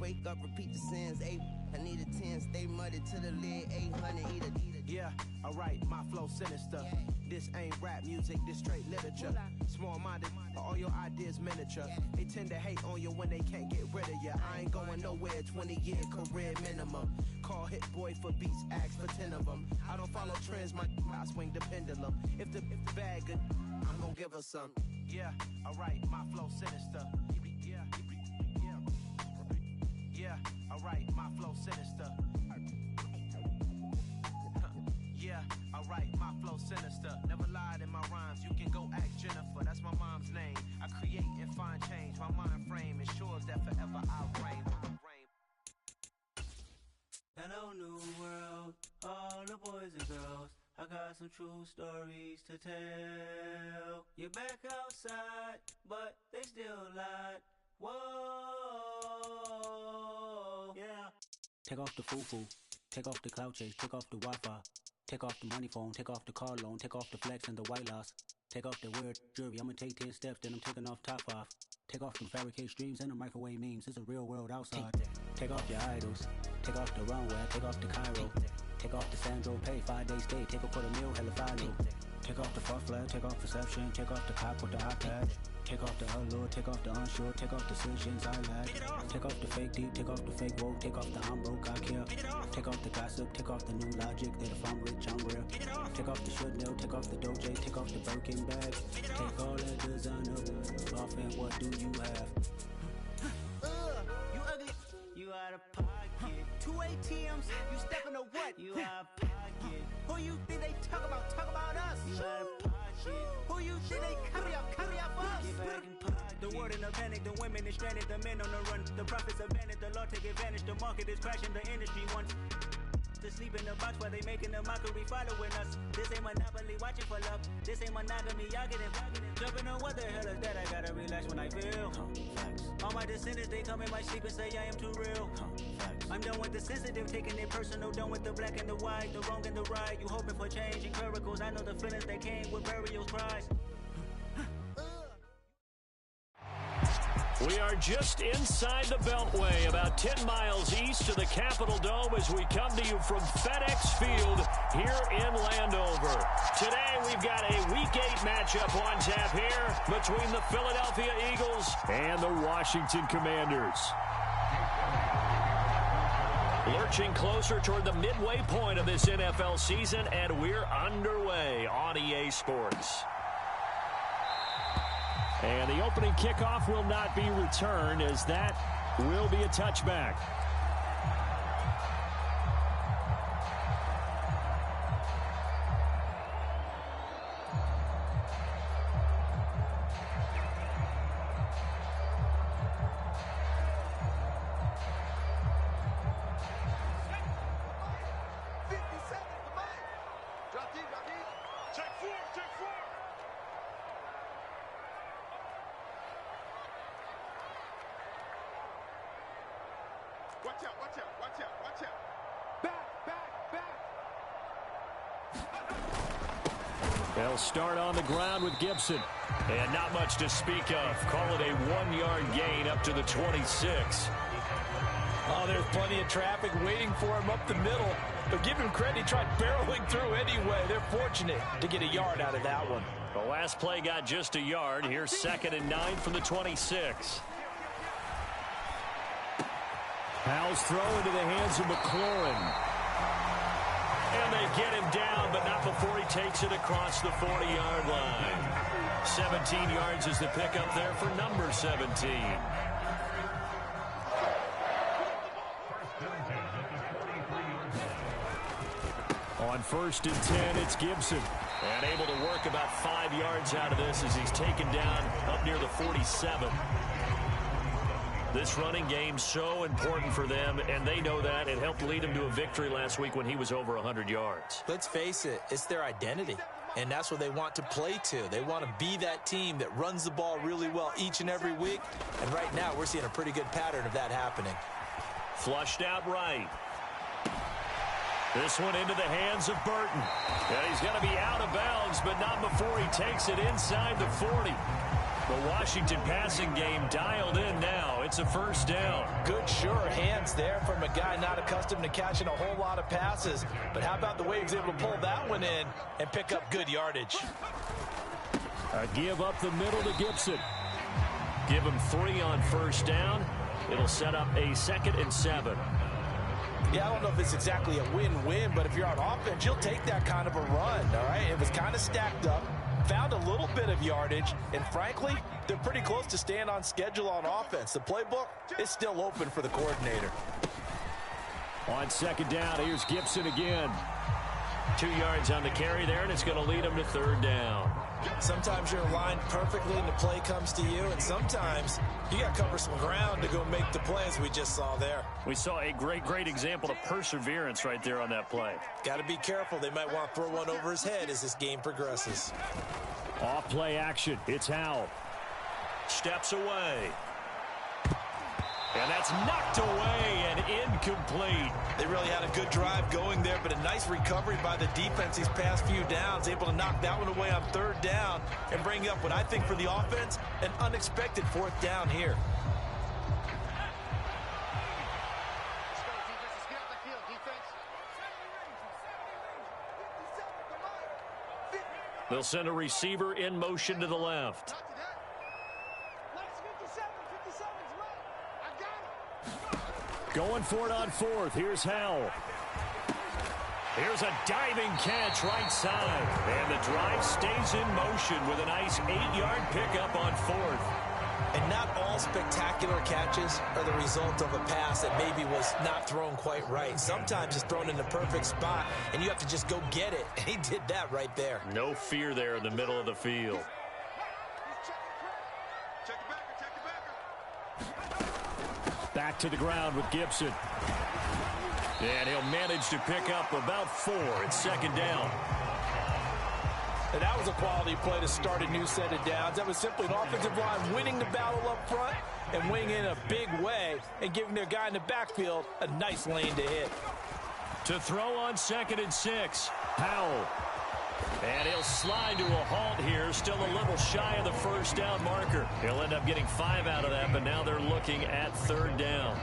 wake up, repeat the sins. 8, I need a 10, stay muddy to the lid. 800, eat a. Yeah, alright, my flow sinister. This ain't rap music, this straight literature. Small-minded, all your ideas miniature. They tend to hate on you when they can't get rid of you. I ain't going nowhere, 20-year career minimum. Call Hit Boy for beats, ask for 10 of them. I don't follow trends, I swing the pendulum. If the bag good, I'm gonna give her some. Yeah, alright, my flow sinister. Yeah, alright, my flow sinister. Yeah, alright, my flow sinister. Never lied in my rhymes, you can go ask Jennifer. That's my mom's name. I create and find change. My mind frame ensures that forever I'll reign. Hello, new world, all the boys and girls. I got some true stories to tell. You're back outside, but they still lied. Whoa, yeah. Take off the foo-foo, take off the cloud chase, take off the Wi-Fi. Take off the money phone, take off the car loan, take off the flex and the white loss. Take off the weird jewelry, I'ma take 10 steps, then I'm taking off top 5. Take off them fabricate streams and the microwave memes, it's a real world outside. Take off your idols, take off the runway, take off the Cairo. Take off the Sandro pay, 5-day stay, take a $250,000, hella final. Take off the far flag, take off perception, take off the cop with the iPad. Take off the allure, take off the unsure, take off decisions I lack. Take off the fake deep, take off the fake woke, take off the I'm broke, I care. Take off the gossip, take off the new logic that if I'm rich, I'm real. Take off the should know, take off the doje, take off the Birkin bag. Take all that designer off and what do you have? You ugly. You out of pocket. 2 ATMs, you stepping to what? You out of pocket. Who you think they talk about? Talk about us. You out of pocket. Who you think they carry up us? Get back in pocket. The world in a panic, the women is stranded, the men on the run. The profits abandoned, the law take advantage. The market is crashing, the industry wants to sleep in the box while they making a mockery following us. This ain't monopoly, watching for love. This ain't monogamy, y'all getting jumping on what the hell is that? I gotta relax when I feel. All my descendants, they come in my sleep and say I am too real. I'm done with the sensitive, taking it personal. Done with the black and the white, the wrong and the right. You hoping for change and miracles. I know the feelings that came with burials, cries. We are just inside the Beltway, about 10 miles east of the Capitol Dome as we come to you from FedEx Field here in Landover. Today we've got a Week 8 matchup on tap here between the Philadelphia Eagles and the Washington Commanders. Lurching closer toward the midway point of this NFL season, and we're underway on EA Sports. And the opening kickoff will not be returned, as that will be a touchback. They'll start on the ground with Gibson. And not much to speak of. Call it a 1-yard gain up to the 26. Oh, there's plenty of traffic waiting for him up the middle. But give him credit, he tried barreling through anyway. They're fortunate to get a yard out of that one. The last play got just a yard. Here's 2nd and 9 from the 26. Powell's throw into the hands of McLaurin. And they get him down, but not before he takes it across the 40-yard line. 17 yards is the pickup there for number 17. On 1st and 10, it's Gibson. And able to work about 5 yards out of this as he's taken down up near the 47. This running game so important for them, and they know that. It helped lead them to a victory last week when he was over 100 yards. Let's face it, it's their identity, and that's what they want to play to. They want to be that team that runs the ball really well each and every week, and right now we're seeing a pretty good pattern of that happening. Flushed out right. This one into the hands of Burton. And he's going to be out of bounds, but not before he takes it inside the 40. The Washington passing game dialed in now. It's It's a first down. Good, sure hands there from a guy not accustomed to catching a whole lot of passes. But how about the way he was able to pull that one in and pick up good yardage? A give up the middle to Gibson. Give him 3 on first down. It'll set up a 2nd and 7. Yeah, I don't know if it's exactly a win-win, but if you're on offense, you'll take that kind of a run, all right? It was kind of stacked up, found a little bit of yardage, and frankly, they're pretty close to staying on schedule on offense. The playbook is still open for the coordinator. On 2nd down, here's Gibson again. 2 yards on the carry there, and it's going to lead him to 3rd down. Sometimes you're aligned perfectly and the play comes to you, and sometimes you got to cover some ground to go make the play, as we just saw there. We saw a great example of perseverance right there on that play. Got to be careful. They might want to throw one over his head as this game progresses. Off play action. It's Howell. Steps away. And that's knocked away and incomplete. They really had a good drive going there, but a nice recovery by the defense these past few downs, able to knock that one away on 3rd down and bring up what I think for the offense, an unexpected 4th down here. They'll send a receiver in motion to the left. Going for it on 4th. Here's Howell. Here's a diving catch right side. And the drive stays in motion with a nice 8-yard pickup on 4th. And not all spectacular catches are the result of a pass that maybe was not thrown quite right. Sometimes it's thrown in the perfect spot, and you have to just go get it. And he did that right there. No fear there in the middle of the field. Back to the ground with Gibson. And he'll manage to pick up about 4. It's 2nd down. And that was a quality play to start a new set of downs. That was simply an offensive line winning the battle up front and winning in a big way and giving their guy in the backfield a nice lane to hit. To throw on 2nd and 6. Howell. And he'll slide to a halt here, still a little shy of the first down marker. He'll end up getting 5 out of that, but now they're looking at 3rd down.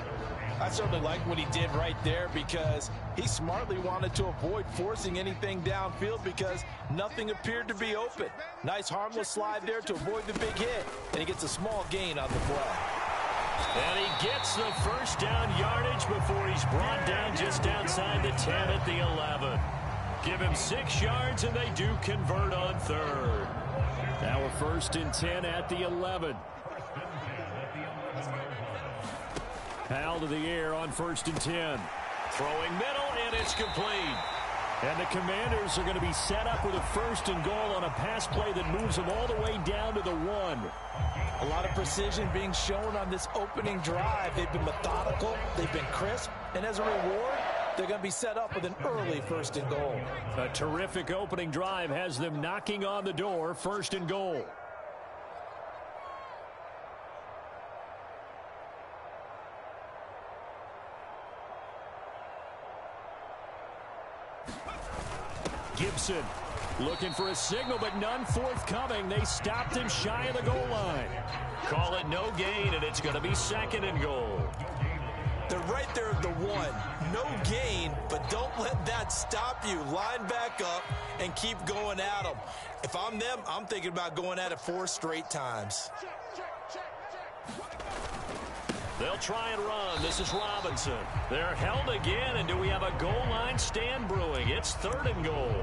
I certainly like what he did right there because he smartly wanted to avoid forcing anything downfield because nothing appeared to be open. Nice harmless slide there to avoid the big hit, and he gets a small gain on the play. And he gets the first down yardage before he's brought down just outside the 10 at the 11. Give him 6 yards, and they do convert on 3rd. Now we're 1st and 10 at the 11. Howell to the air on 1st and 10. Throwing middle, and it's complete. And the Commanders are going to be set up with a 1st and goal on a pass play that moves them all the way down to the 1. A lot of precision being shown on this opening drive. They've been methodical, they've been crisp, and as a reward, they're going to be set up with an early 1st and goal. A terrific opening drive has them knocking on the door, 1st and goal. Gibson looking for a signal, but none forthcoming. They stopped him shy of the goal line. Call it no gain, and it's going to be 2nd and goal. They're right there at the 1. No gain, but don't let that stop you. Line back up and keep going at them. If I'm them, I'm thinking about going at it 4 straight times. They'll try and run. This is Robinson. They're held again, and do we have a goal line stand brewing? It's 3rd and goal.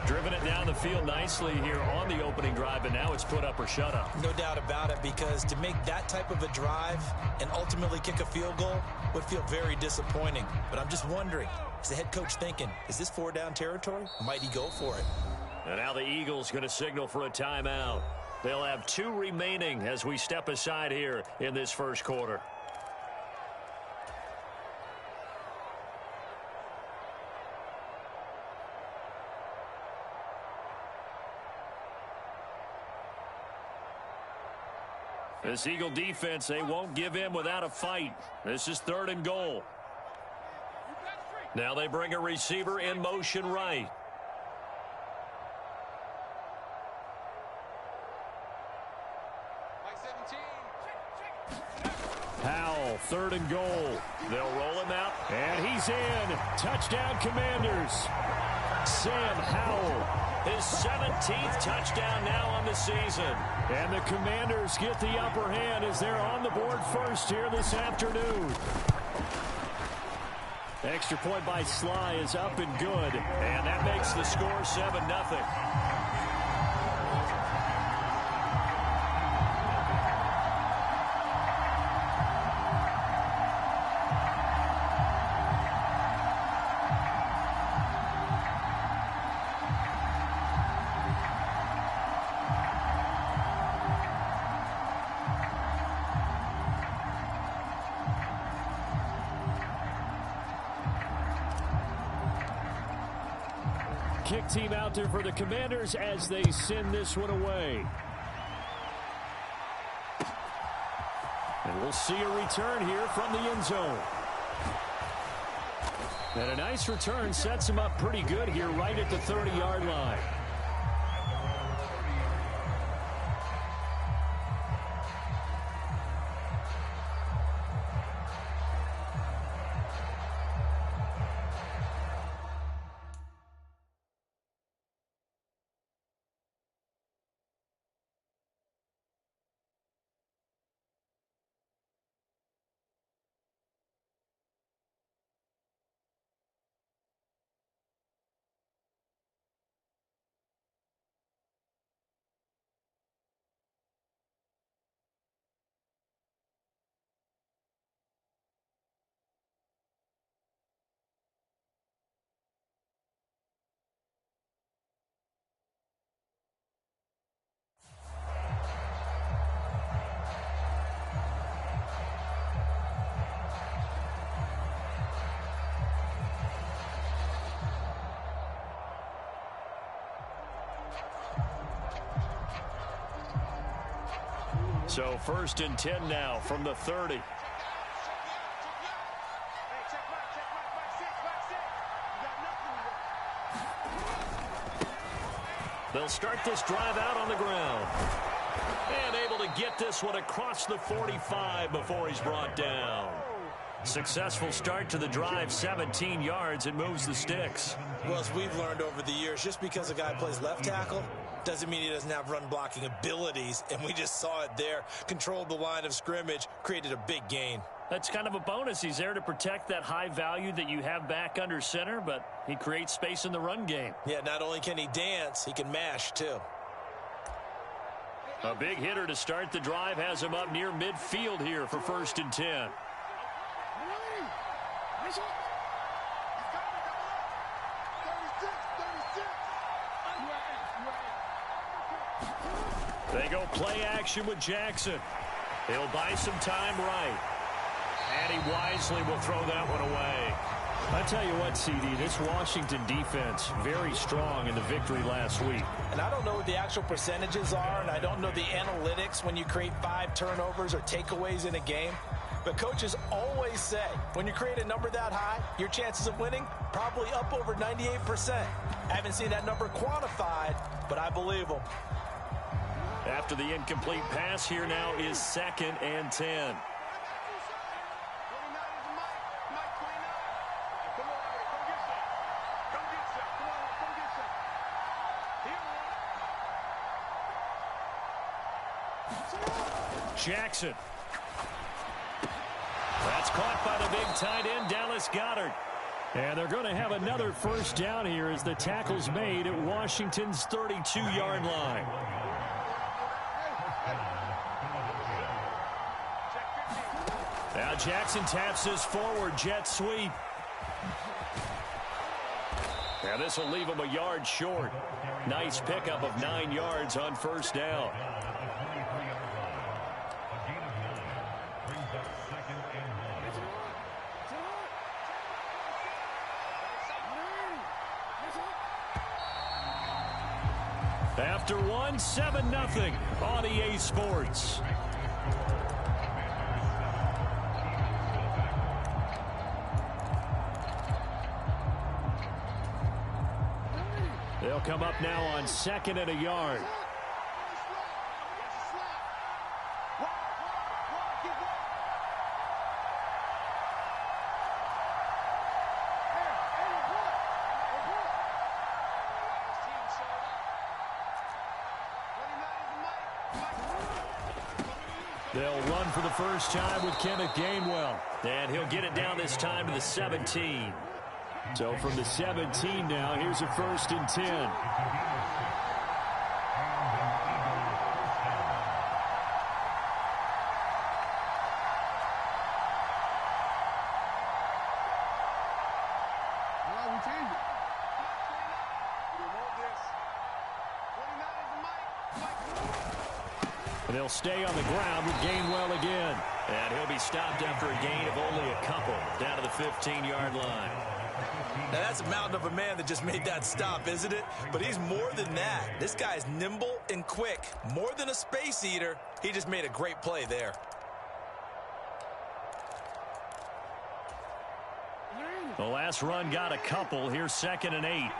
Driven it down the field nicely here on the opening drive, and now it's put up or shut up. No doubt about it, because to make that type of a drive and ultimately kick a field goal would feel very disappointing. But I'm just wondering, is the head coach thinking, is this 4-down territory? Might he go for it? And now the Eagles going to signal for a timeout. They'll have 2 remaining as we step aside here in this 1st quarter. This Eagle defense, they won't give in without a fight. This is 3rd and goal. Now they bring a receiver in motion right. Howell, 3rd and goal. They'll roll him out, and he's in. Touchdown, Commanders. Sam Howell, his 17th touchdown now on the season. And the Commanders get the upper hand as they're on the board first here this afternoon. Extra point by Sly is up and good, and that makes the score 7-0. Kick team out there for the Commanders as they send this one away. And we'll see a return here from the end zone. And a nice return sets him up pretty good here right at the 30-yard line. So 1st and 10 now from the 30. They'll start this drive out on the ground. And able to get this one across the 45 before he's brought down. Successful start to the drive, 17 yards, and moves the sticks. Well, as we've learned over the years, just because a guy plays left tackle doesn't mean he doesn't have run blocking abilities, and we just saw it there. Controlled the line of scrimmage, created a big gain. That's kind of a bonus. He's there to protect that high value that you have back under center, but he creates space in the run game. Yeah, not only can he dance, he can mash too. A big hitter to start the drive has him up near midfield here for 1st and 10. They go play action with Jackson. He'll buy some time right. And he wisely will throw that one away. I tell you what, CD, this Washington defense, very strong in the victory last week. And I don't know what the actual percentages are, and I don't know the analytics when you create 5 turnovers or takeaways in a game. But coaches always say, when you create a number that high, your chances of winning probably up over 98%. I haven't seen that number quantified, but I believe them. After the incomplete pass, here now is 2nd and 10. Jackson. That's caught by the big tight end, Dallas Goedert. And they're going to have another 1st down here as the tackle's made at Washington's 32-yard line. Now Jackson taps his forward jet sweep. Now this will leave him a yard short. Nice pickup of 9 yards on 1st down. After one, 7-0 on EA Sports. They'll come up now on 2nd and a yard. They'll run for the first time with Kenneth Gainwell. And he'll get it down this time to the 17. So from the 17 now, here's a 1st and 10. And they'll stay on the ground with Gainwell again. And he'll be stopped after a gain of only a couple down to the 15-yard line. Now, that's a mountain of a man that just made that stop, isn't it? But he's more than that. This guy's nimble and quick. More than a space eater. He just made a great play there. The last run got a couple. Here's 2nd and 8.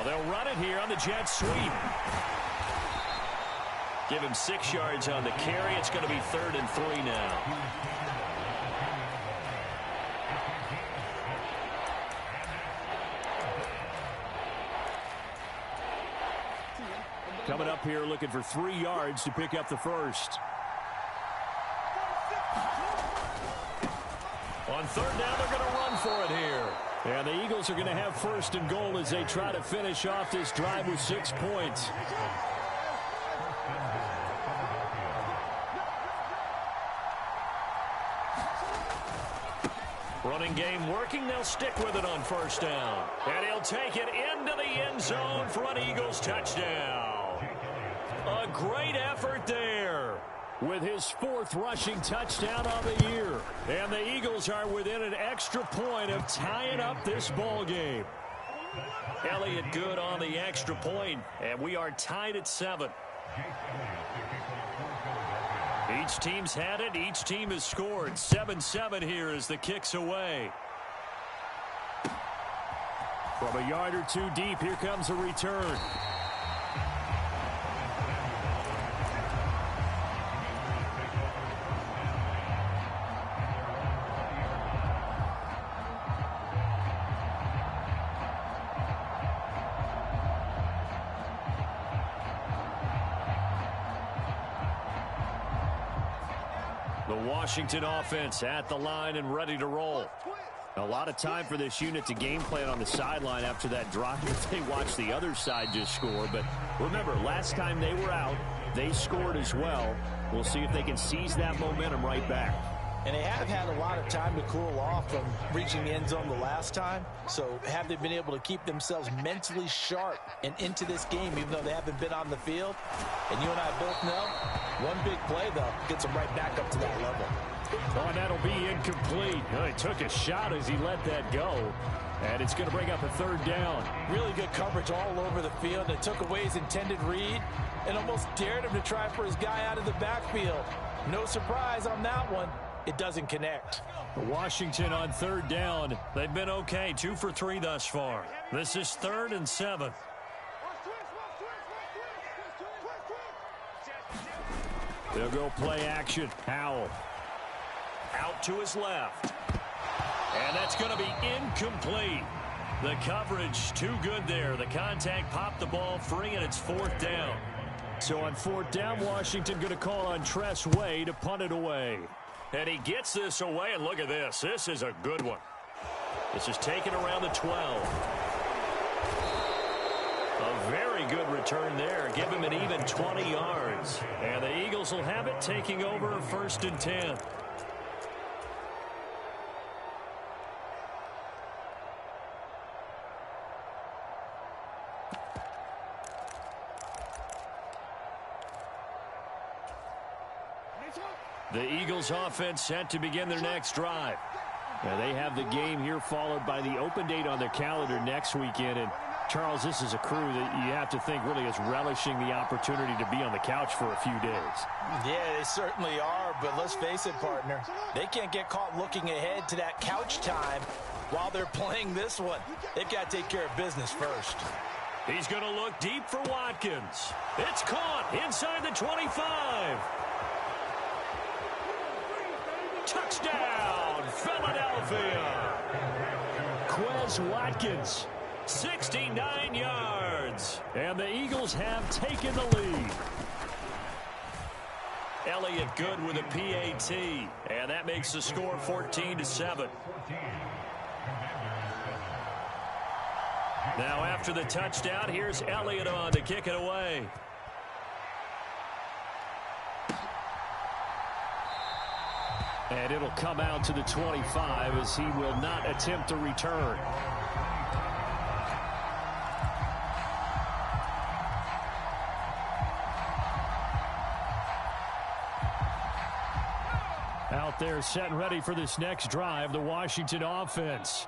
They'll run it here on the jet sweep. Give him 6 yards on the carry. It's going to be 3rd and 3 now. Coming up here looking for 3 yards to pick up the first. On 3rd down, they're going to run for it here. And the Eagles are going to have 1st and goal as they try to finish off this drive with 6 points. Running game working. They'll stick with it on 1st down. And he'll take it into the end zone for an Eagles touchdown. A great effort there with his 4th rushing touchdown on the year. And the Eagles are within an extra point of tying up this ball game. Elliott good on the extra point, and we are tied at 7. Each team's had it. Each team has scored. 7-7 here as the kick's away. From a yard or 2 deep, here comes a return. The Washington offense at the line and ready to roll. A lot of time for this unit to game plan on the sideline after that drive if they watch the other side just score. But remember, last time they were out, they scored as well. We'll see if they can seize that momentum right back. And they have had a lot of time to cool off from reaching the end zone the last time. So have they been able to keep themselves mentally sharp and into this game even though they haven't been on the field? And you and I both know one big play, though, gets them right back up to that level. Oh, and that'll be incomplete. He took a shot as he let that go. And it's going to bring up a 3rd down. Really good coverage all over the field. It took away his intended read and almost dared him to try for his guy out of the backfield. No surprise on that one. It doesn't connect. Washington on 3rd down. They've been okay. 2 for 3 thus far. This is 3rd and 7. They'll go play action. Howell. Out to his left. And that's going to be incomplete. The coverage too good there. The contact popped the ball free, and it's 4th down. So on 4th down, Washington going to call on Tress Way to punt it away. And he gets this away, and look at this. This is a good one. This is taken around the 12. A very good return there. Give him an even 20 yards. And the Eagles will have it, taking over 1st and 10. The Eagles offense set to begin their next drive. Now they have the game here followed by the open date on their calendar next weekend. And Charles, this is a crew that you have to think really is relishing the opportunity to be on the couch for a few days. Yeah, they certainly are, but let's face it, partner. They can't get caught looking ahead to that couch time while they're playing this one. They've got to take care of business first. He's going to look deep for Watkins. It's caught inside the 25. Touchdown, Philadelphia. Quez Watkins, 69 yards. And the Eagles have taken the lead. Elliott good with a PAT. And that makes the score 14-7. Now after the touchdown, here's Elliott on to kick it away. And it'll come out to the 25 as he will not attempt to return. Out there set and ready for this next drive, the Washington offense.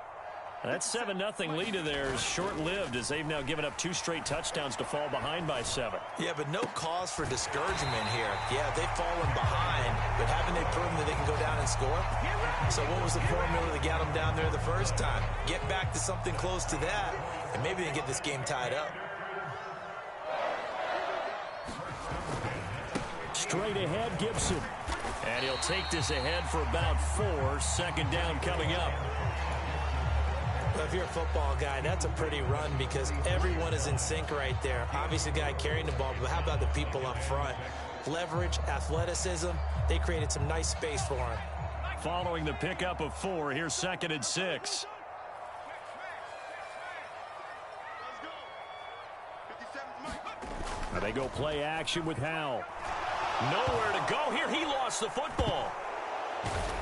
That 7-0 lead of theirs short-lived as they've now given up 2 straight touchdowns to fall behind by 7. Yeah, but no cause for discouragement here. Yeah, they've fallen behind, but haven't they proven that they can go down and score? So what was the formula that got them down there the first time? Get back to something close to that, and maybe they can get this game tied up. Straight ahead, Gibson. And he'll take this ahead for about 4. Second down coming up. Well, if you're a football guy, that's a pretty run because everyone is in sync right there. Obviously, the guy carrying the ball, but how about the people up front? Leverage, athleticism, they created some nice space for him. Following the pickup of 4, here's 2nd and 6. Now they go play action with Howell. Nowhere to go here. He lost the football.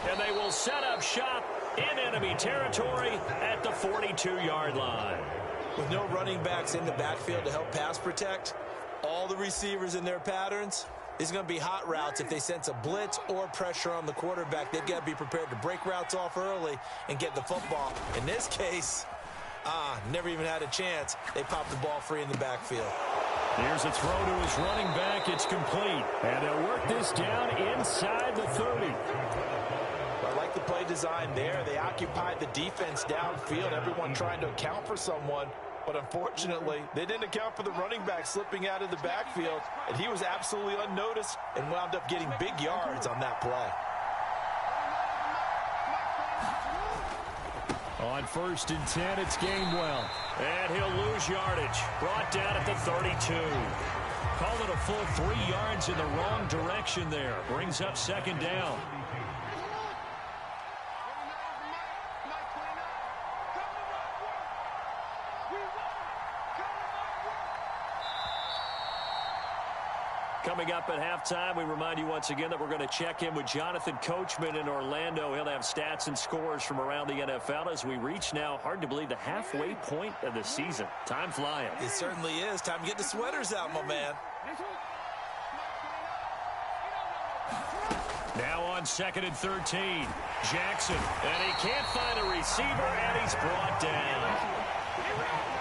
And they will set up shop in enemy territory at the 42-yard line. With no running backs in the backfield to help pass protect, all the receivers in their patterns, it's going to be hot routes. If they sense a blitz or pressure on the quarterback, they've got to be prepared to break routes off early and get the football. In this case, never even had a chance. They popped the ball free in the backfield. Here's a throw to his running back. It's complete. And they'll work this down inside the 30. I like the play design there. They occupied the defense downfield, everyone trying to account for someone. But unfortunately, they didn't account for the running back slipping out of the backfield. And he was absolutely unnoticed and wound up getting big yards on that play. On 1st and 10, it's Gainwell. And he'll lose yardage. Brought down at the 32. Called it a full 3 yards in the wrong direction there. Brings up 2nd down. Coming up at halftime, we remind you once again that we're going to check in with Jonathan Coachman in Orlando. He'll have stats and scores from around the NFL as we reach now, hard to believe, the halfway point of the season. Time flying. It certainly is. Time to get the sweaters out, my man. Now on 2nd and 13, Jackson. And he can't find a receiver, and he's brought down.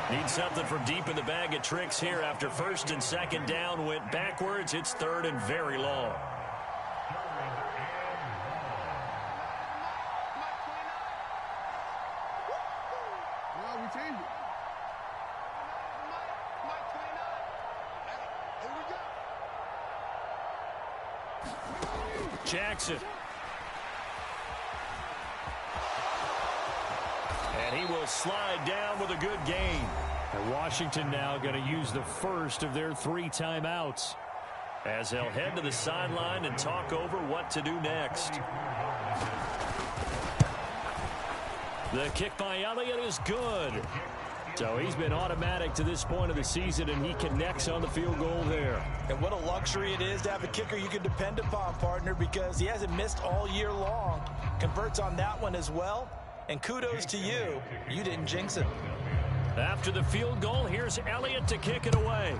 Need something from deep in the bag of tricks here after 1st and 2nd down went backwards. It's 3rd and very long. Jackson. And he will slide down with a good gain. And Washington now going to use the first of their 3 timeouts as they'll head to the sideline and talk over what to do next. The kick by Elliott is good. So he's been automatic to this point of the season, and he connects on the field goal there. And what a luxury it is to have a kicker you can depend upon, partner, because he hasn't missed all year long. Converts on that one as well. And kudos to you. You didn't jinx it. After the field goal, here's Elliott to kick it away.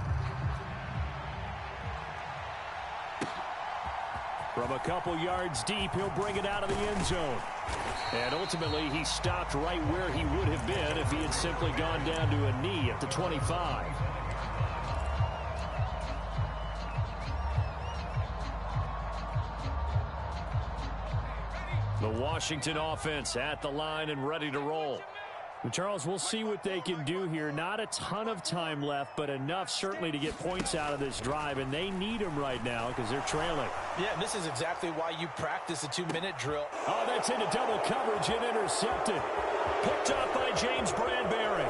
From a couple yards deep, he'll bring it out of the end zone. And ultimately, he stopped right where he would have been if he had simply gone down to a knee at the 25. The Washington offense at the line and ready to roll. Well, Charles, we'll see what they can do here. Not a ton of time left, but enough certainly to get points out of this drive, and they need them right now because they're trailing. Yeah, and this is exactly why you practice a 2-minute drill. Oh, that's into double coverage and intercepted. Picked up by James Bradbury.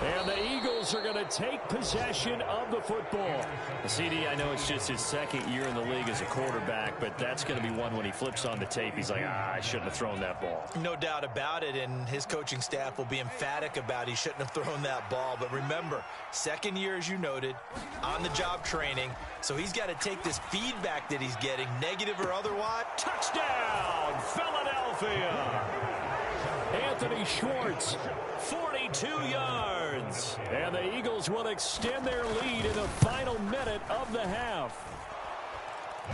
And the Eagles are going to take possession of the football. CD, I know it's just his second year in the league as a quarterback, but that's going to be one when he flips on the tape. He's like, I shouldn't have thrown that ball. No doubt about it, and his coaching staff will be emphatic about he shouldn't have thrown that ball. But remember, second year, as you noted, on-the-job training, so he's got to take this feedback that he's getting, negative or otherwise. Touchdown, Philadelphia! Anthony Schwartz, 42 yards. And the Eagles will extend their lead in the final minute of the half.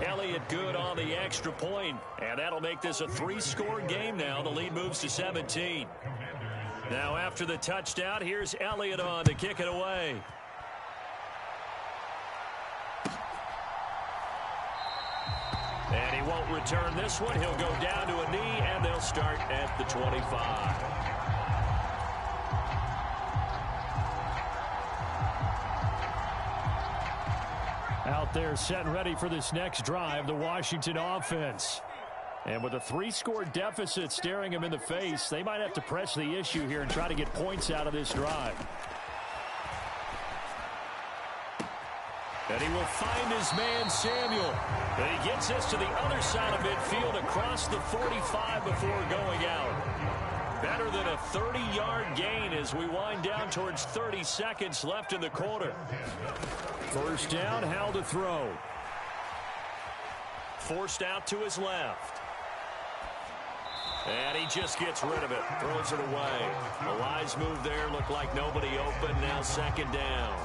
Elliott good on the extra point, and that'll make this a 3-score game now. The lead moves to 17. Now after the touchdown, here's Elliott on to kick it away. And he won't return this one. He'll go down to a knee, and they'll start at the 25. Out there set and ready for this next drive, the Washington offense. And with a 3-score deficit staring him in the face, they might have to press the issue here and try to get points out of this drive. And he will find his man, Samuel. And he gets us to the other side of midfield across the 45 before going out. Better than a 30-yard gain as we wind down towards 30 seconds left in the quarter. First down, Howell to throw. Forced out to his left. And he just gets rid of it. Throws it away. A wise move there. Looked like nobody open. Now second down.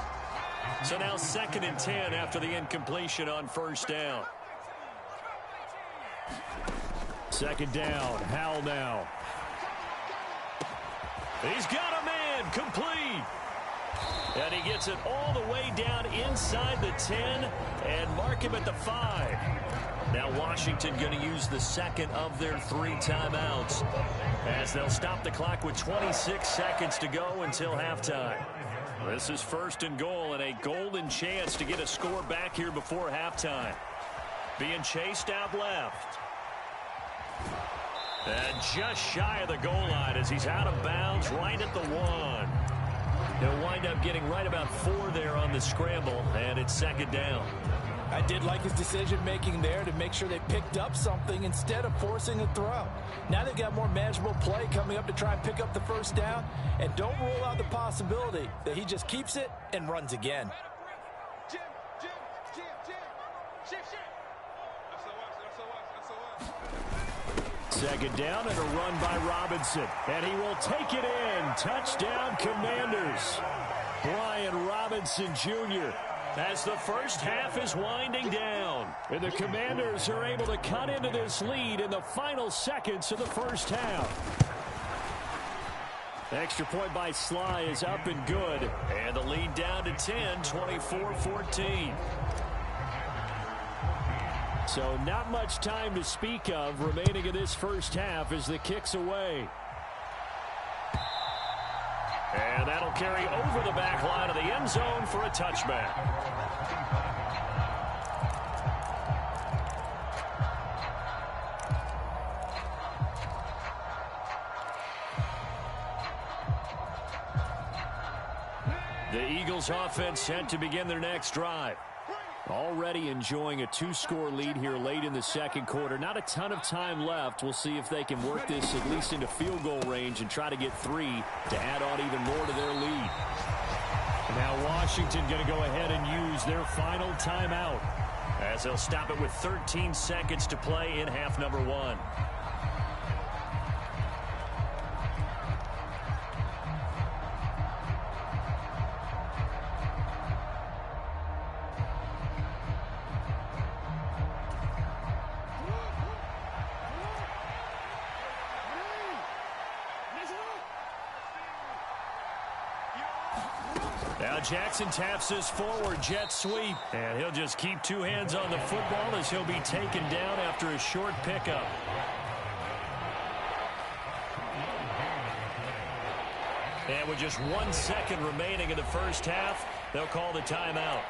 So now 2nd and 10 after the incompletion on first down. Second down, Howell now. He's got a man, complete. And he gets it all the way down inside the 10 and mark him at the 5. Now Washington going to use the second of their 3 timeouts as they'll stop the clock with 26 seconds to go until halftime. This is 1st and goal and a golden chance to get a score back here before halftime. Being chased out left. And just shy of the goal line as he's out of bounds right at the 1. He'll wind up getting right about 4 there on the scramble, and it's 2nd down. I did like his decision-making there to make sure they picked up something instead of forcing a throw. Now they've got more manageable play coming up to try and pick up the first down, and don't rule out the possibility that he just keeps it and runs again. Second down and a run by Robinson. And he will take it in. Touchdown, Commanders. Brian Robinson Jr. as the first half is winding down. And the Commanders are able to cut into this lead in the final seconds of the first half. Extra point by Sly is up and good. And the lead down to 10, 24-14. So not much time to speak of remaining in this first half as the kick's away. And that'll carry over the back line of the end zone for a touchback. The Eagles offense set to begin their next drive. Already enjoying a 2-score lead here late in the second quarter. Not a ton of time left. We'll see if they can work this at least into field goal range and try to get 3 to add on even more to their lead. Now Washington going to go ahead and use their final timeout as they'll stop it with 13 seconds to play in half number 1. Now Jackson taps this forward jet sweep, and he'll just keep 2 hands on the football as he'll be taken down after a short pickup. And with just 1 second remaining in the first half, they'll call the timeout.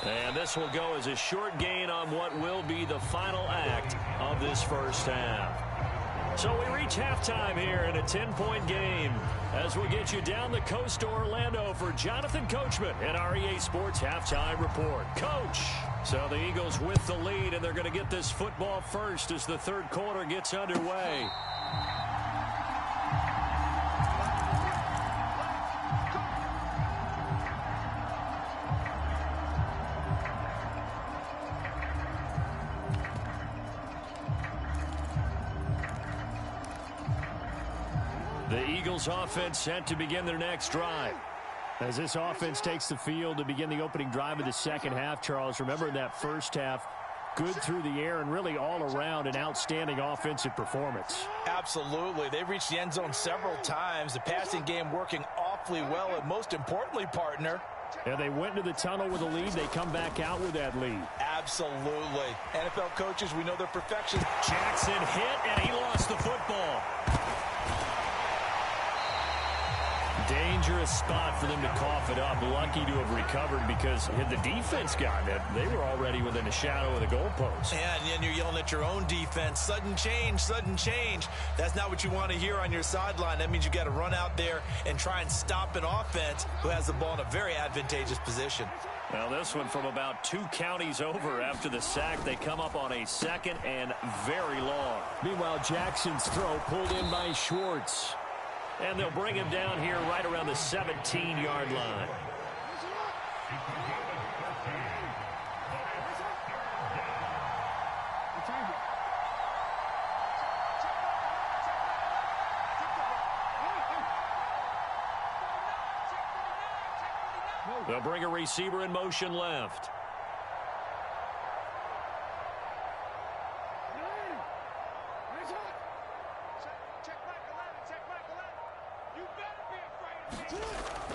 And this will go as a short gain on what will be the final act of this first half. So we reach halftime here in a 10-point game as we get you down the coast to Orlando for Jonathan Coachman and our EA Sports Halftime Report. Coach! So the Eagles with the lead, and they're going to get this football first as the third quarter gets underway. The Eagles offense set to begin their next drive. As this offense takes the field to begin the opening drive of the second half, Charles, remember in that first half, good through the air and really all around an outstanding offensive performance. Absolutely. They've reached the end zone several times. The passing game working awfully well, and most importantly, partner. And they went to the tunnel with a lead. They come back out with that lead. Absolutely. NFL coaches, we know their perfection. Jackson hit, and he lost the football. Dangerous spot for them to cough it up. Lucky to have recovered because had the defense gotten it, they were already within a shadow of the goalpost. Yeah, and then you're yelling at your own defense. Sudden change, sudden change. That's not what you want to hear on your sideline. That means you got to run out there and try and stop an offense who has the ball in a very advantageous position. Well, this one from about 2 counties over after the sack. They come up on a second and very long. Meanwhile, Jackson's throw pulled in by Schwartz. And they'll bring him down here right around the 17-yard line. They'll bring a receiver in motion left.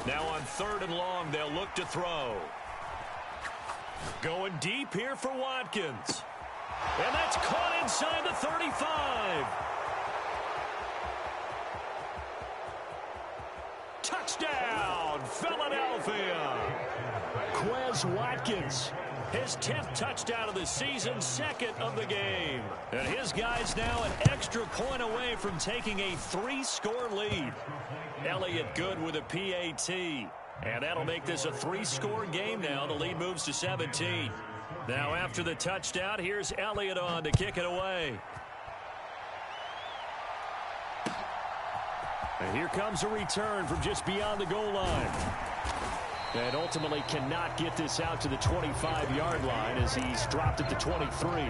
Now on 3rd and long, they'll look to throw. Going deep here for Watkins. And that's caught inside the 35. Touchdown, Philadelphia. Quez Watkins, his 10th touchdown of the season, 2nd of the game. And his guys now an extra point away from taking a 3-score lead. Elliott good with a PAT. And that'll make this a 3-score game now. The lead moves to 17. Now after the touchdown, here's Elliott on to kick it away. And here comes a return from just beyond the goal line. And ultimately cannot get this out to the 25-yard line as he's dropped at the 23.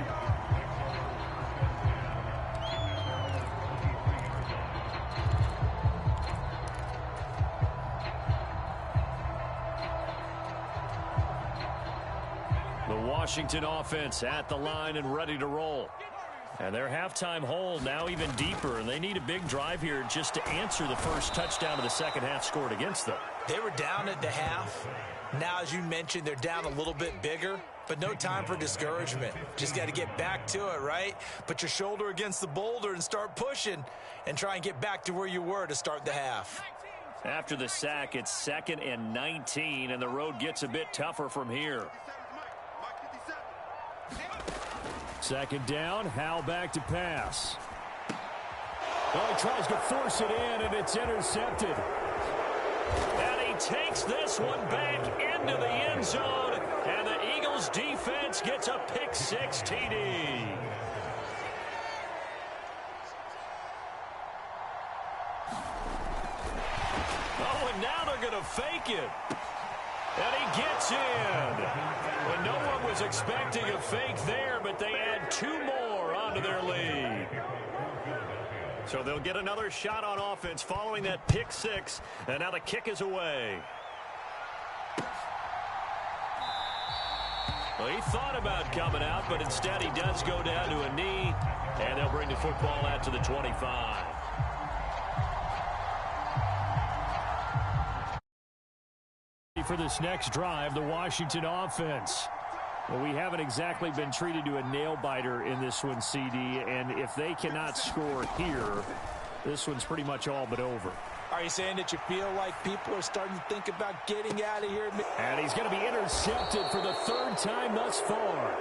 Washington offense at the line and ready to roll. And their halftime hole now even deeper, and they need a big drive here just to answer the first touchdown of the second half scored against them. They were down at the half. Now, as you mentioned, they're down a little bit bigger, but no time for discouragement. Just got to get back to it, right? Put your shoulder against the boulder and start pushing and try and get back to where you were to start the half. After the sack, it's 2nd and 19, and the road gets a bit tougher from here. 2nd down, Howell back to pass. Oh, he tries to force it in, and it's intercepted. And he takes this one back into the end zone, and the Eagles defense gets a pick-6 TD. Oh, and now they're going to fake it. And he gets in. And no one was expecting a fake there, but they add 2 more onto their lead. So they'll get another shot on offense following that pick-6, and now the kick is away. Well, he thought about coming out, but instead he does go down to a knee, and they'll bring the football out to the 25. For this next drive, the Washington offense. Well, we haven't exactly been treated to a nail-biter in this one, CD, and if they cannot score here, this one's pretty much all but over. Are you saying that you feel like people are starting to think about getting out of here? And he's going to be intercepted for the third time thus far.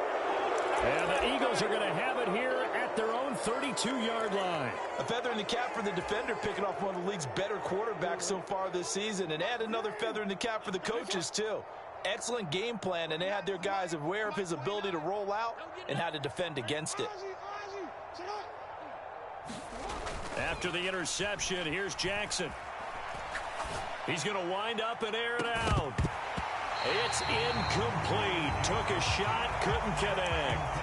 And the Eagles are going to have it here at their own 32-yard line. A feather in the cap for the defender, picking off one of the league's better quarterbacks so far this season. And add another feather in the cap for the coaches, too. Excellent game plan, and they had their guys aware of his ability to roll out and how to defend against it. After the interception, here's Jackson. He's going to wind up and air it out. It's incomplete. Took a shot, couldn't connect.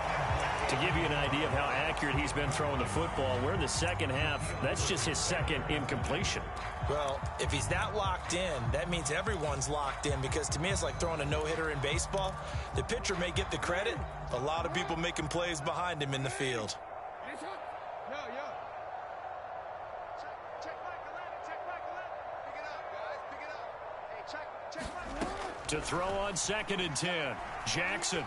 To give you an idea of how accurate he's been throwing the football, we're in the second half. That's just his second incompletion. Well, if he's not locked in, that means everyone's locked in, because to me it's like throwing a no-hitter in baseball. The pitcher may get the credit, a lot of people making plays behind him in the field. To throw on 2nd and 10. Jackson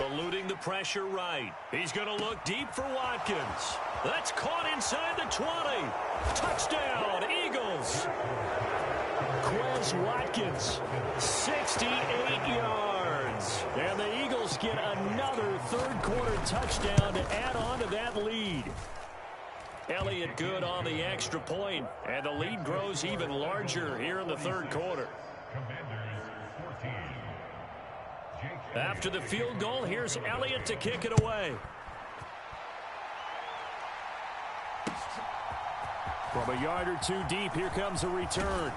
eluding the pressure right. He's going to look deep for Watkins. That's caught inside the 20. Touchdown, Eagles. Quez Watkins, 68 yards. And the Eagles get another third-quarter touchdown to add on to that lead. Elliott good on the extra point, and the lead grows even larger here in the third quarter. After the field goal, here's Elliott to kick it away. From a yard or two deep, here comes a return.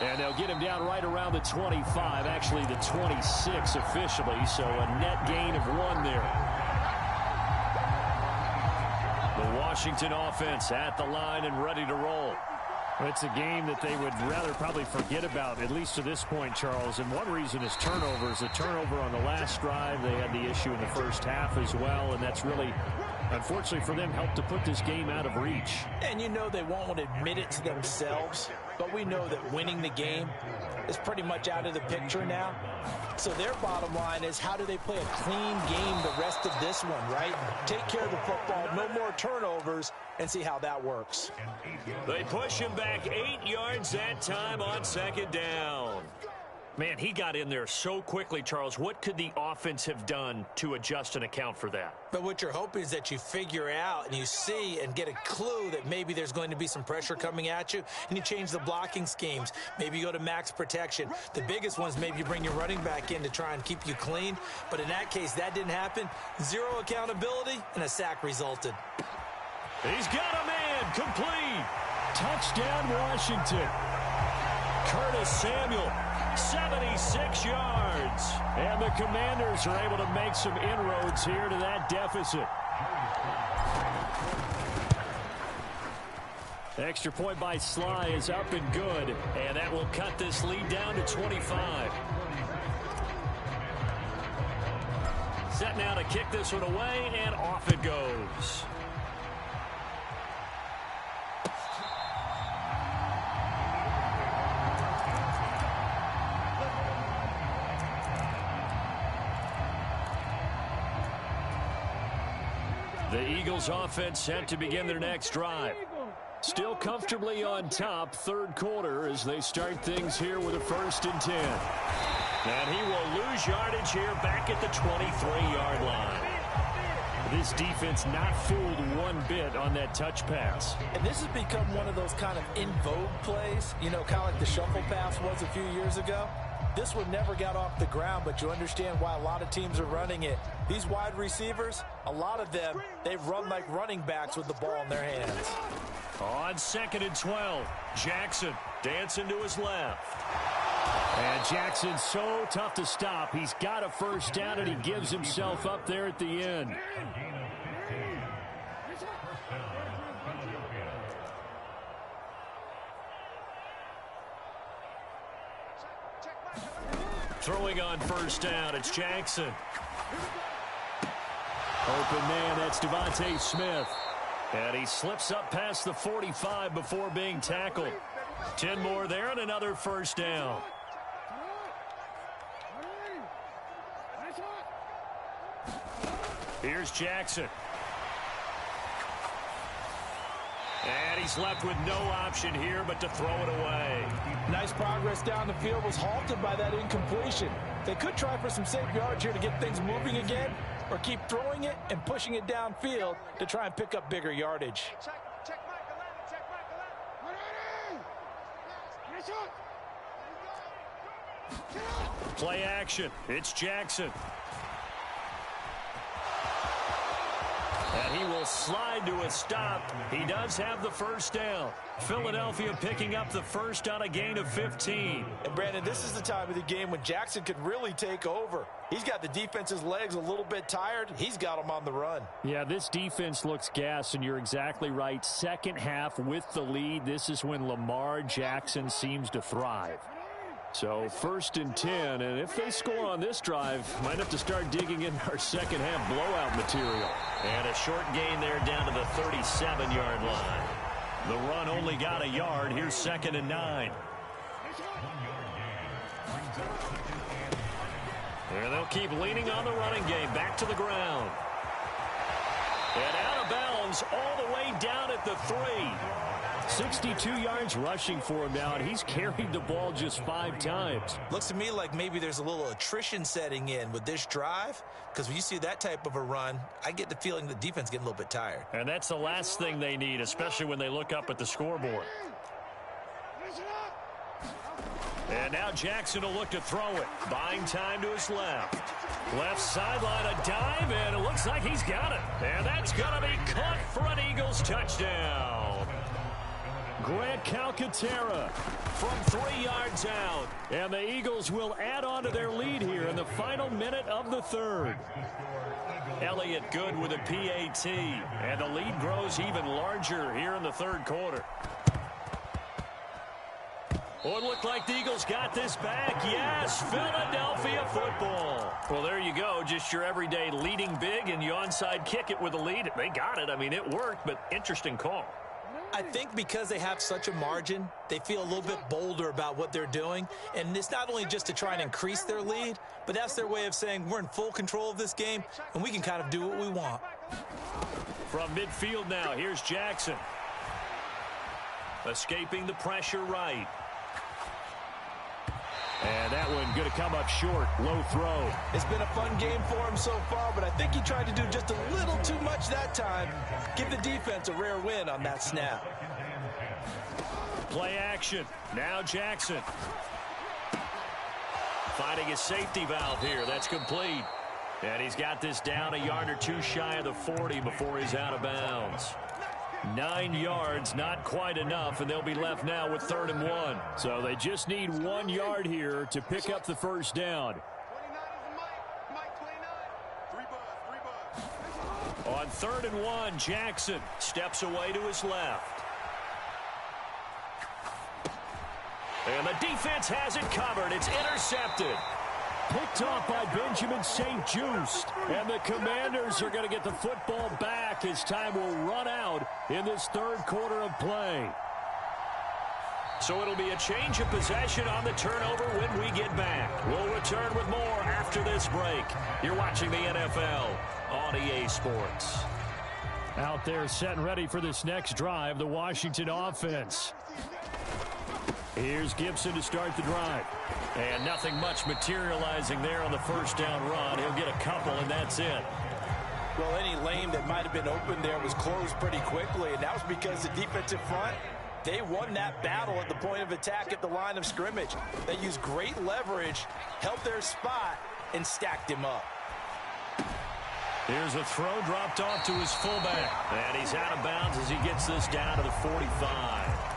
And they'll get him down right around the 25, actually the 26 officially, so a net gain of 1 there. The Washington offense at the line and ready to roll. It's a game that they would rather probably forget about, at least to this point, Charles. And one reason is turnovers. A turnover on the last drive. They had the issue in the first half as well, and that's really, unfortunately for them, helped to put this game out of reach. And you know they won't admit it to themselves, but we know that winning the game is pretty much out of the picture now. So their bottom line is, how do they play a clean game the rest of this one, right? Take care of the football, no more turnovers, and see how that works. They push him back 8 yards that time on 2nd down. Man, he got in there so quickly, Charles. What could the offense have done to adjust and account for that? But what you're hoping is that you figure out and you see and get a clue that maybe there's going to be some pressure coming at you, and you change the blocking schemes. Maybe you go to max protection. The biggest ones, maybe you bring your running back in to try and keep you clean. But in that case, that didn't happen. Zero accountability, and a sack resulted. He's got a man, complete. Touchdown, Washington. Curtis Samuel, 76 yards. And the Commanders are able to make some inroads here to that deficit. Extra point by Sly is up and good. And that will cut this lead down to 25. Set now to kick this one away, and off it goes. The Eagles offense set to begin their next drive. Still comfortably on top, third quarter, as they start things here with a 1st and 10. And he will lose yardage here back at the 23-yard line. This defense not fooled one bit on that touch pass. And this has become one of those kind of in vogue plays, you know, kind of like the shuffle pass was a few years ago. This one never got off the ground, but you understand why a lot of teams are running it. These wide receivers, a lot of them, they run like running backs with the ball in their hands. On 2nd and 12, Jackson dancing to his left. And Jackson's so tough to stop. He's got a first down, and he gives himself up there at the end. Throwing on first down, it's Jackson. Open man, that's Devontae Smith. And he slips up past the 45 before being tackled. 10 more there and another first down. Here's Jackson. And he's left with no option here but to throw it away. Nice progress down the field, was halted by that incompletion. They could try for some safe yards here to get things moving again, or keep throwing it and pushing it downfield to try and pick up bigger yardage. Play action. It's Jackson. And he will slide to a stop. He does have the first down. Philadelphia picking up the first on a gain of 15. And Brandon, this is the time of the game when Jackson could really take over. He's got the defense's legs a little bit tired. He's got them on the run. Yeah, this defense looks gassed, and you're exactly right. Second half with the lead, this is when Lamar Jackson seems to thrive. So 1st and 10, and if they score on this drive, might have to start digging in our second half blowout material. And a short gain there down to the 37-yard line. The run only got a yard. Here's 2nd and 9. And they'll keep leaning on the running game. Back to the ground. And out of bounds all the way down at the 3. 62 yards rushing for him now, and he's carried the ball just 5 times. Looks to me like maybe there's a little attrition setting in with this drive, because when you see that type of a run, I get the feeling the defense getting a little bit tired. And that's the last thing they need, especially when they look up at the scoreboard. And now Jackson will look to throw it. Buying time to his left. Left sideline, a dive, and it looks like he's got it. And that's going to be caught for an Eagles touchdown. Grant Calcaterra from 3 yards out. And the Eagles will add on to their lead here in the final minute of the 3rd. Elliott good with a PAT. And the lead grows even larger here in the 3rd quarter. Oh, it looked like the Eagles got this back. Yes, Philadelphia football. Well, there you go. Just your everyday leading big, and you onside kick it with a lead. They got it. I mean, it worked, but interesting call. I think because they have such a margin, they feel a little bit bolder about what they're doing. And it's not only just to try and increase their lead, but that's their way of saying we're in full control of this game, and we can kind of do what we want. From midfield now, here's Jackson. Escaping the pressure right. And that one going to come up short. Low throw. It's been a fun game for him so far, but I think he tried to do just a little too much that time. Give the defense a rare win on that snap. Play action. Now Jackson. Finding a safety valve here. That's complete. And he's got this down a yard or 2 shy of the 40 before he's out of bounds. 9 yards, not quite enough, and they'll be left now with 3rd and 1. So they just need 1 yard here to pick up the first down. On 3rd and 1, Jackson steps away to his left. And the defense has it covered. It's intercepted. Picked off by Benjamin St-Juste. And the Commanders are going to get the football back as time will run out in this 3rd quarter of play. So it'll be a change of possession on the turnover when we get back. We'll return with more after this break. You're watching the NFL on EA Sports. Out there set and ready for this next drive, the Washington offense. Here's Gibson to start the drive. And nothing much materializing there on the first down run. He'll get a couple, and that's it. Well, any lane that might have been open there was closed pretty quickly, and that was because the defensive front, they won that battle at the point of attack at the line of scrimmage. They used great leverage, held their spot, and stacked him up. Here's a throw dropped off to his fullback. And he's out of bounds as he gets this down to the 45.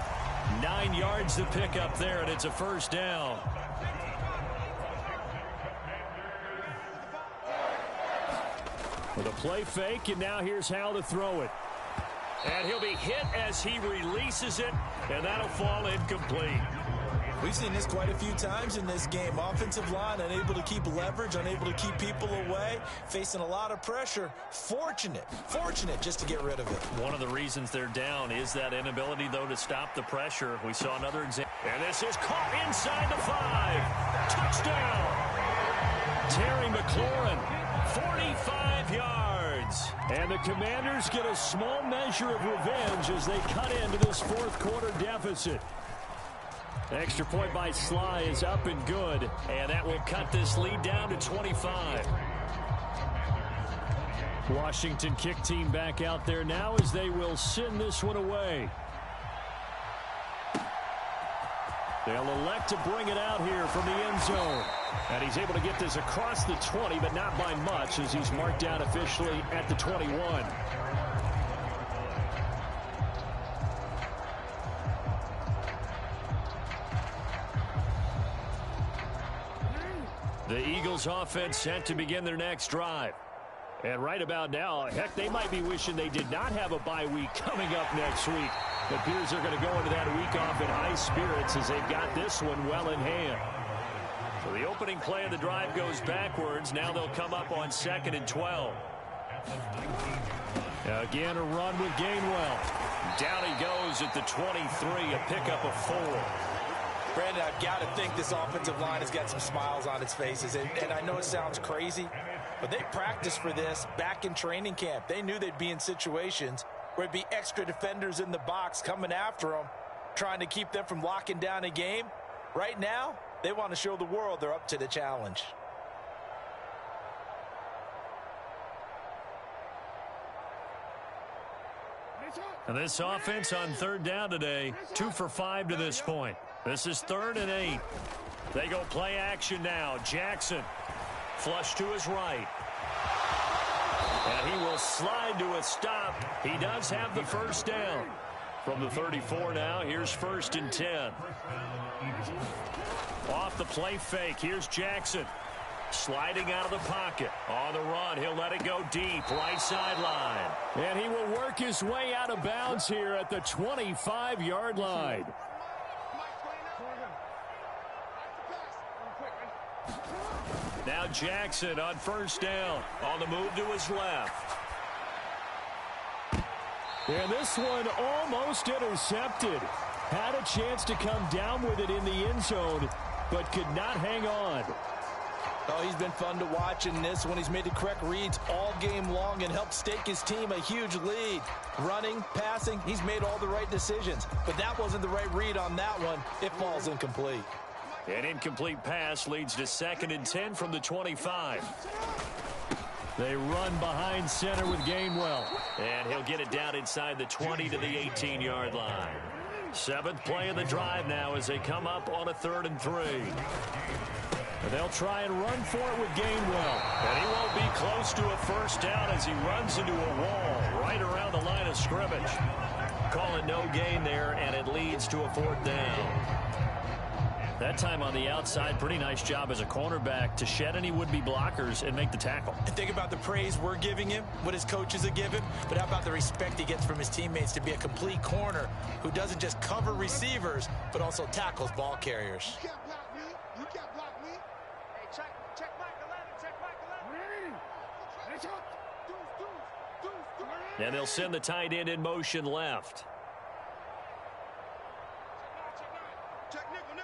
9 yards to pick up there, and it's a first down. With a play fake, and now here's how to throw it. And he'll be hit as he releases it, and that'll fall incomplete. We've seen this quite a few times in this game. Offensive line unable to keep leverage, unable to keep people away, facing a lot of pressure. Fortunate just to get rid of it. One of the reasons they're down is that inability, though, to stop the pressure. We saw another example. And this is caught inside the 5. Touchdown! Terry McLaurin, 45 yards. And the Commanders get a small measure of revenge as they cut into this fourth quarter deficit. Extra point by Sly is up and good, and that will cut this lead down to 25. Washington kick team back out there now as they will send this one away. They'll elect to bring it out here from the end zone. And he's able to get this across the 20, but not by much as he's marked down officially at the 21. The Eagles offense set to begin their next drive. And right about now, heck, they might be wishing they did not have a bye week coming up next week. It appears they're going to go into that week off in high spirits as they've got this one well in hand. So the opening play of the drive goes backwards. Now they'll come up on 2nd and 12. Again, a run with Gainwell. Down he goes at the 23, a pickup of 4. Brandon, I've got to think this offensive line has got some smiles on its faces. And I know it sounds crazy, but they practiced for this back in training camp. They knew they'd be in situations where it'd be extra defenders in the box coming after them, trying to keep them from locking down a game. Right now, they want to show the world they're up to the challenge. And this offense on 3rd down today, 2 for 5 to this point. This is 3rd and 8. They go play action now. Jackson, flush to his right. And he will slide to a stop. He does have the first down. From the 34 now, here's 1st and 10. Off the play fake, here's Jackson. Sliding out of the pocket. On the run, he'll let it go deep, right sideline. And he will work his way out of bounds here at the 25-yard line. Now Jackson on 1st down. On the move to his left. And this one almost intercepted. Had a chance to come down with it in the end zone, but could not hang on. Oh, he's been fun to watch in this one. He's made the correct reads all game long and helped stake his team a huge lead. Running, passing, he's made all the right decisions. But that wasn't the right read on that one. It falls incomplete. An incomplete pass leads to 2nd and 10 from the 25. They run behind center with Gainwell. And he'll get it down inside the 20 to the 18-yard line. 7th play of the drive now as they come up on a 3rd and 3. And they'll try and run for it with Gainwell. And he won't be close to a first down as he runs into a wall right around the line of scrimmage. Call it no gain there, and it leads to a 4th down. That time on the outside, pretty nice job as a cornerback to shed any would-be blockers and make the tackle. And think about the praise we're giving him, what his coaches are giving, but how about the respect he gets from his teammates to be a complete corner who doesn't just cover receivers, but also tackles ball carriers. You can't block me. You can't block me. Hey, check Mike 11. Check Mike 11. And they'll send the tight end in motion left. Check nickel.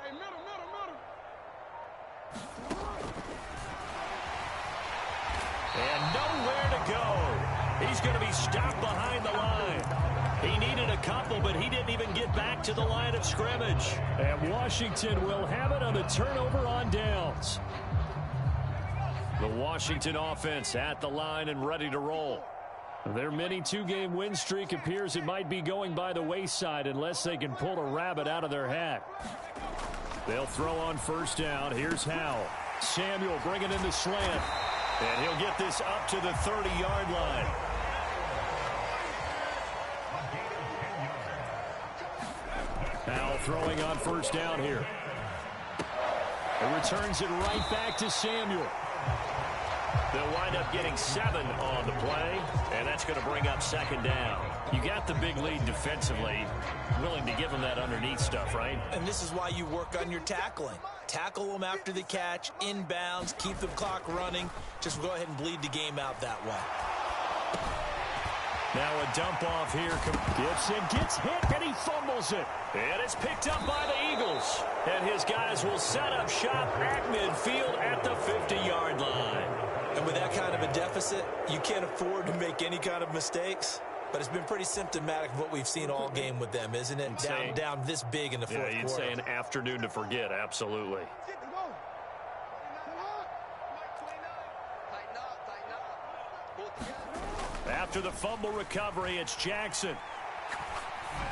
Hey, middle. And nowhere to go. He's going to be stopped behind the line. He needed a couple, but he didn't even get back to the line of scrimmage. And Washington will have it on the turnover on downs. The Washington offense at the line and ready to roll. Their mini 2-game win streak appears it might be going by the wayside unless they can pull a rabbit out of their hat. They'll throw on 1st down. Here's Howell. Samuel bringing in the slant. And he'll get this up to the 30-yard line. Howell throwing on 1st down here. He returns it right back to Samuel. They'll wind up getting 7 on the play, and that's going to bring up 2nd down. You got the big lead defensively, willing to give them that underneath stuff, right? And this is why you work on your tackling. Tackle them after the catch, inbounds, keep the clock running. Just go ahead and bleed the game out that way. Now a dump off here. Gibson gets hit, and he fumbles it. And it's picked up by the Eagles. And his guys will set up shop at midfield at the 50-yard line. And with that kind of a deficit, you can't afford to make any kind of mistakes. But it's been pretty symptomatic of what we've seen all game with them, isn't it? Down this big in the fourth quarter. Yeah, you'd say an afternoon to forget, absolutely. After the fumble recovery, it's Jackson.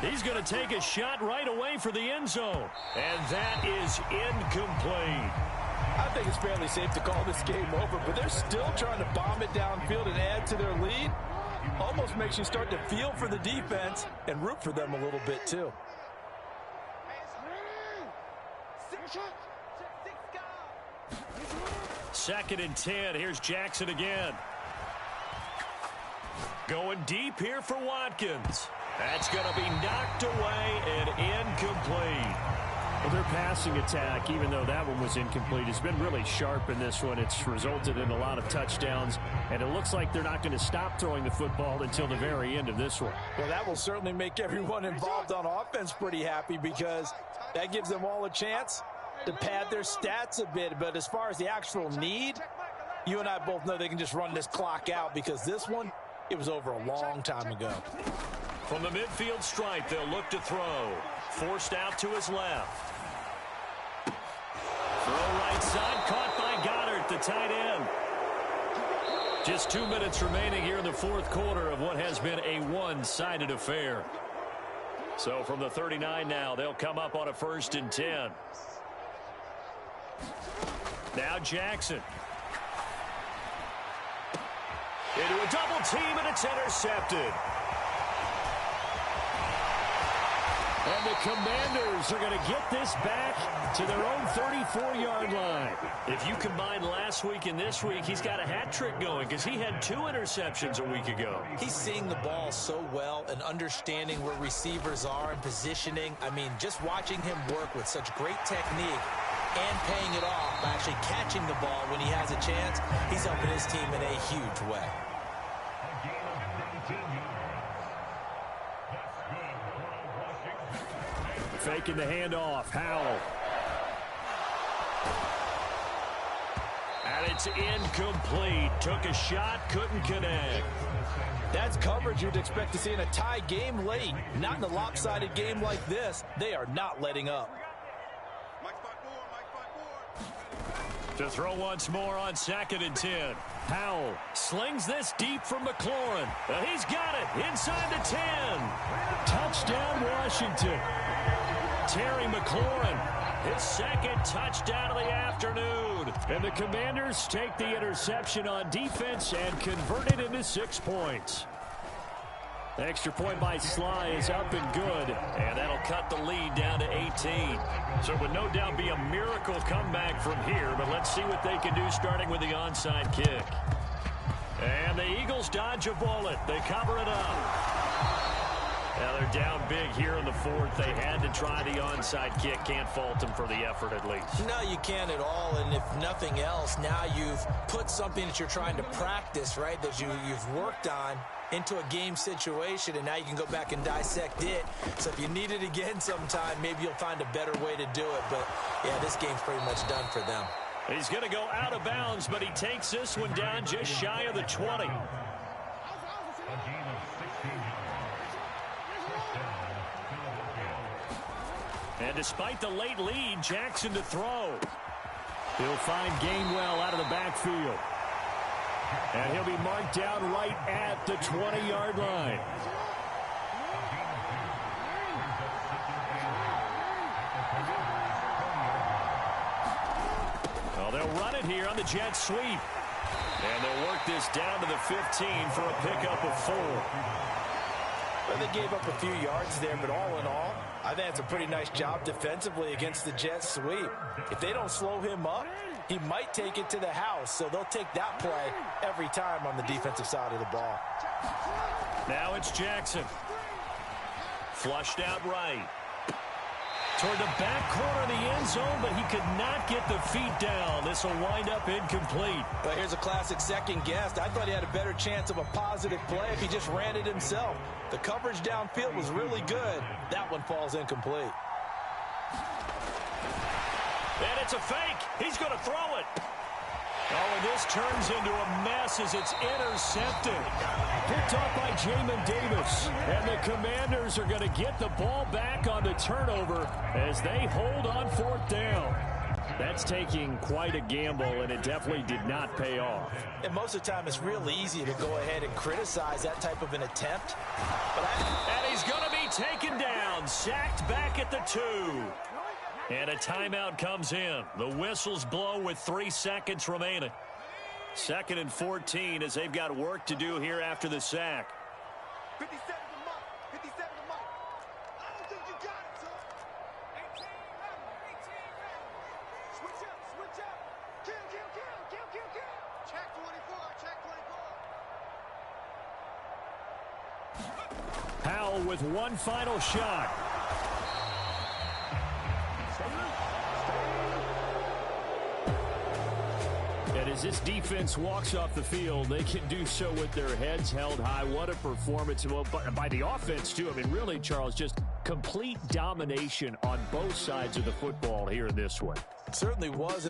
He's going to take a shot right away for the end zone. And that is incomplete. I think it's fairly safe to call this game over, but they're still trying to bomb it downfield and add to their lead. Almost makes you start to feel for the defense and root for them a little bit too. Second and 10. Here's Jackson again. Going deep here for Watkins. That's going to be knocked away and incomplete. Well, their passing attack, even though that one was incomplete, has been really sharp in this one. It's resulted in a lot of touchdowns, and it looks like they're not going to stop throwing the football until the very end of this one. Well, that will certainly make everyone involved on offense pretty happy because that gives them all a chance to pad their stats a bit. But as far as the actual need, you and I both know they can just run this clock out because this one, it was over a long time ago. From the midfield stripe, they'll look to throw. Forced out to his left. Throw right side, caught by Goddard, the tight end. Just 2 minutes remaining here in the fourth quarter of what has been a one-sided affair. So from the 39 now, they'll come up on a 1st and 10. Now Jackson. Into a double team, and it's intercepted. And the Commanders are going to get this back to their own 34-yard line. If you combine last week and this week, he's got a hat trick going because he had 2 interceptions a week ago. He's seeing the ball so well and understanding where receivers are and positioning. I mean, just watching him work with such great technique and paying it off by actually catching the ball when he has a chance, he's helping his team in a huge way. Faking the handoff, Howell. And it's incomplete. Took a shot, couldn't connect. That's coverage you'd expect to see in a tie game late. Not in a lopsided game like this. They are not letting up. To throw once more on 2nd and 10. Howell slings this deep from McLaurin. And he's got it inside the 10. Touchdown, Washington. Terry McLaurin, his 2nd touchdown of the afternoon. And the Commanders take the interception on defense and convert it into 6 points. The extra point by Sly is up and good, and that'll cut the lead down to 18. So it would no doubt be a miracle comeback from here, but let's see what they can do starting with the onside kick. And the Eagles dodge a bullet. They cover it up. Now they're down big here in the 4th. They had to try the onside kick. Can't fault them for the effort at least. No, you can't at all. And if nothing else, now you've put something that you're trying to practice, right, that you've worked on into a game situation, and now you can go back and dissect it. So if you need it again sometime, maybe you'll find a better way to do it. But, yeah, this game's pretty much done for them. He's going to go out of bounds, but he takes this one down just shy of the 20. And despite the late lead, Jackson to throw. He'll find Gainwell out of the backfield. And he'll be marked down right at the 20-yard line. Well, they'll run it here on the jet sweep. And they'll work this down to the 15 for a pickup of 4. Well, they gave up a few yards there, but all in all, I think it's a pretty nice job defensively against the jet sweep. If they don't slow him up, he might take it to the house, so they'll take that play every time on the defensive side of the ball. Now it's Jackson. Flushed out right. Toward the back corner of the end zone, but he could not get the feet down. This will wind up incomplete. But here's a classic second guess. I thought he had a better chance of a positive play if he just ran it himself. The coverage downfield was really good. That one falls incomplete. And it's a fake. He's going to throw it. Oh, and this turns into a mess as it's intercepted. Picked off by Jamin Davis. And the Commanders are going to get the ball back on the turnover as they hold on fourth down. That's taking quite a gamble, and it definitely did not pay off. And most of the time, it's real easy to go ahead and criticize that type of an attempt. And he's going to be taken down, sacked back at the 2. And a timeout comes in. The whistles blow with 3 seconds remaining. 2nd and 14 as they've got work to do here after the sack. 57 to Mike. 57 to Mike. I don't think you got it, son. 18 Switch up, switch up. Kill. Check 24, check 24. Powell with one final shot. And as this defense walks off the field, they can do so with their heads held high. What a performance. Well, by the offense, too. I mean, really, Charles, just complete domination on both sides of the football here in this one. It certainly was.